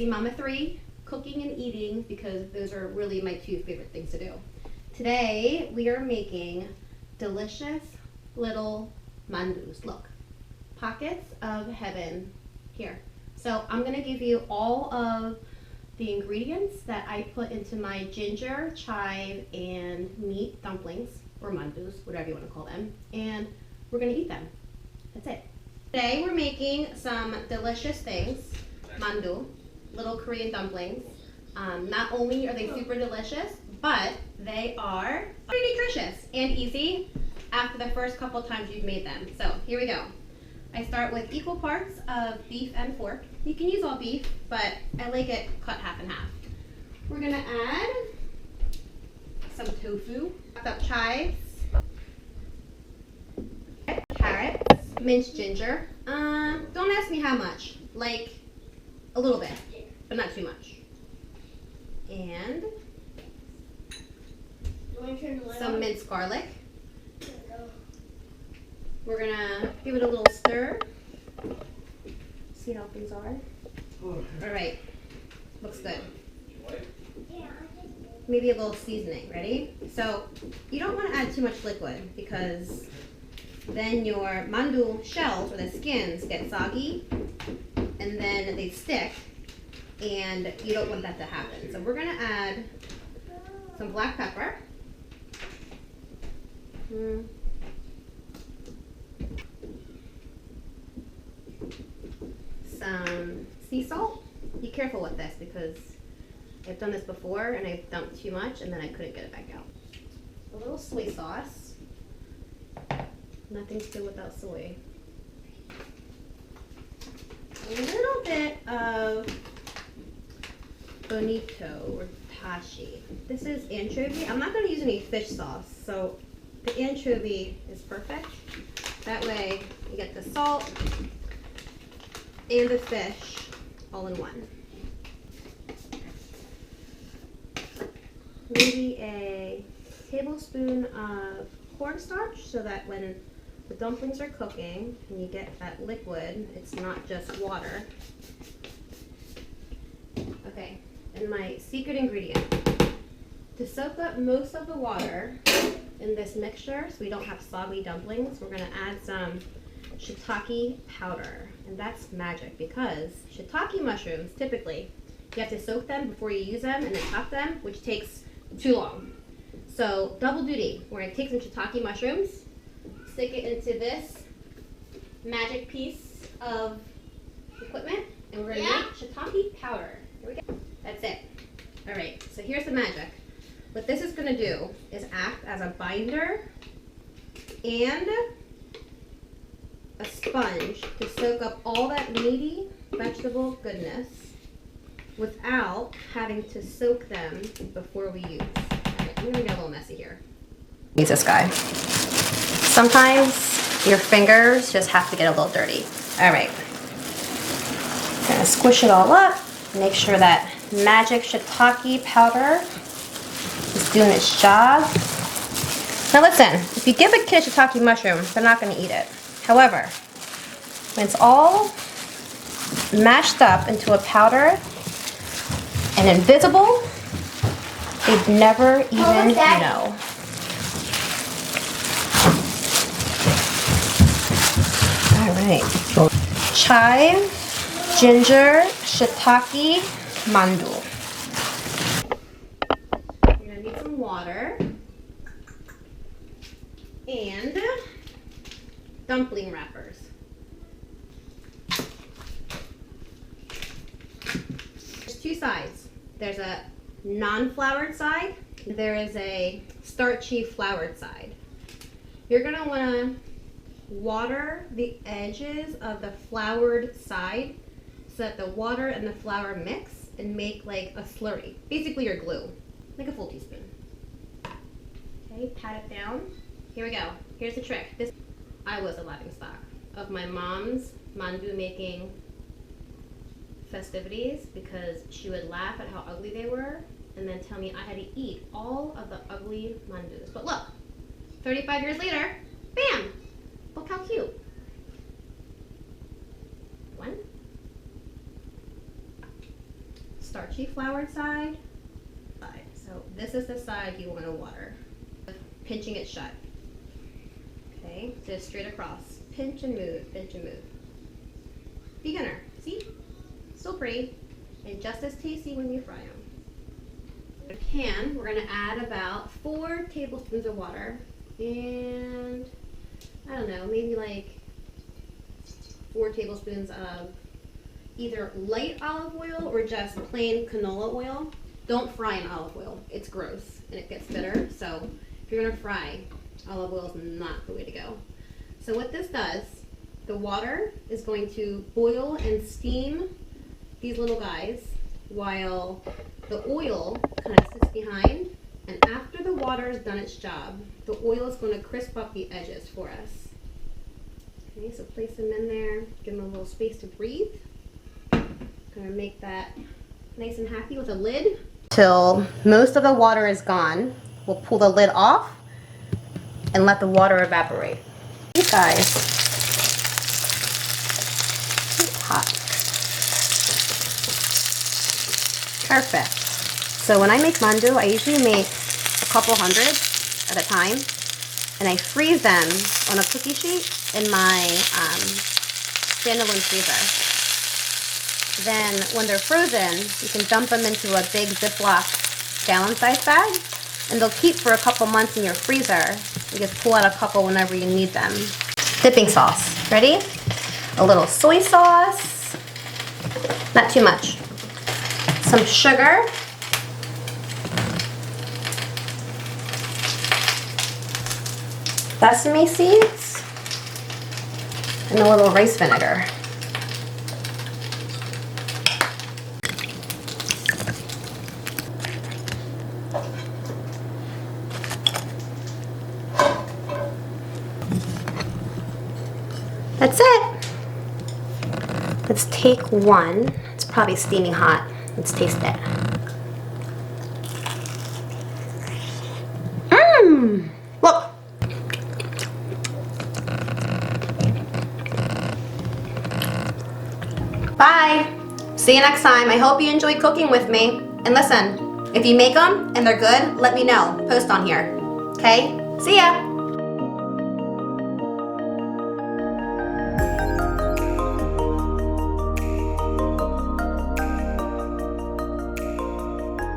Mama 3, cooking and eating, because those are really my two favorite things to do. Today we are making delicious little mandus. Look, pockets of heaven here. So I'm gonna give you all of the ingredients that I put into my ginger, chive, and meat dumplings, or mandus, whatever you want to call them, and we're gonna eat them. That's it. Today we're making some delicious things, mandu, little Korean dumplings. Not only are they super delicious, but they are pretty nutritious and easy after the first couple times you've made them. So here we go. I start with equal parts of beef and pork. You can use all beef, but I like it cut half and half. We're gonna add some tofu, chopped up chives, carrots, minced ginger. Don't ask me how much, like a little bit, but not too much. And some minced garlic. We're gonna give it a little stir. See how things are? All right, looks good. Maybe a little seasoning, ready? So you don't wanna add too much liquid because then your mandu shells or the skins get soggy and then they stick, and you don't want that to happen. So we're gonna add some black pepper. Some sea salt. Be careful with this because I've done this before and I've dumped too much and then I couldn't get it back out. A little soy sauce. Nothing's good without soy. A little bit of bonito or tashi. This is anchovy. I'm not going to use any fish sauce, so the anchovy is perfect. That way you get the salt and the fish all in one. Maybe a tablespoon of cornstarch so that when the dumplings are cooking and you get that liquid, it's not just water. Okay, and my secret ingredient. To soak up most of the water in this mixture so we don't have soggy dumplings, we're gonna add some shiitake powder. And that's magic because shiitake mushrooms, typically, you have to soak them before you use them and then chop them, which takes too long. So double duty. We're gonna take some shiitake mushrooms, stick it into this magic piece of equipment, and we're gonna make shiitake powder. Here we go. That's it. All right, so here's the magic. What this is gonna do is act as a binder and a sponge to soak up all that meaty vegetable goodness without having to soak them before we use. All right, I'm gonna get a little messy here. Use this guy. Sometimes your fingers just have to get a little dirty. All right, gonna squish it all up. Make sure that magic shiitake powder is doing its job. Now listen, if you give a kid a shiitake mushroom, they're not gonna eat it. However, when it's all mashed up into a powder and invisible, they'd never even know. All right. Chive, ginger, shiitake, mandu. You're gonna need some water and dumpling wrappers. There's two sides. There's a non-floured side. There is a starchy floured side. You're gonna wanna water the edges of the floured side so that the water and the flour mix and make like a slurry. Basically your glue, like a full teaspoon. Okay, pat it down. Here we go. Here's the trick. I was a laughing stock of my mom's mandu making festivities because she would laugh at how ugly they were and then tell me I had to eat all of the ugly mandus. But look, 35 years later, bam! Look how cute. One, starchy floured side. So this is the side you want to water. Pinching it shut. Okay, just straight across. Pinch and move, pinch and move. Beginner, see? Still pretty, and just as tasty when you fry them. Pan, we're gonna add about 4 tablespoons of water, and I don't know, maybe like 4 tablespoons of either light olive oil or just plain canola oil. Don't fry in olive oil, it's gross and it gets bitter, so if you're gonna fry, olive oil is not the way to go. So what this does, the water is going to boil and steam these little guys while the oil kind of sits behind, and after the water has done its job, the oil is going to crisp up the edges for us. Okay, so place them in there, give them a little space to breathe. Gonna make that nice and happy with a lid. Till most of the water is gone, we'll pull the lid off and let the water evaporate. You guys, it's hot. Perfect. So when I make mandu, I usually make a couple hundred at a time, and I freeze them on a cookie sheet in my standalone freezer. Then when they're frozen, you can dump them into a big Ziploc gallon-sized bag, and they'll keep for a couple months in your freezer. You just pull out a couple whenever you need them. Dipping sauce. Ready? A little soy sauce. Not too much. Some sugar. Sesame seeds. And a little rice vinegar. That's it. Let's take one. It's probably steaming hot. Let's taste it. Mmm! Look! Bye! See you next time. I hope you enjoyed cooking with me. And listen, if you make them and they're good, let me know. Post on here. Okay? See ya!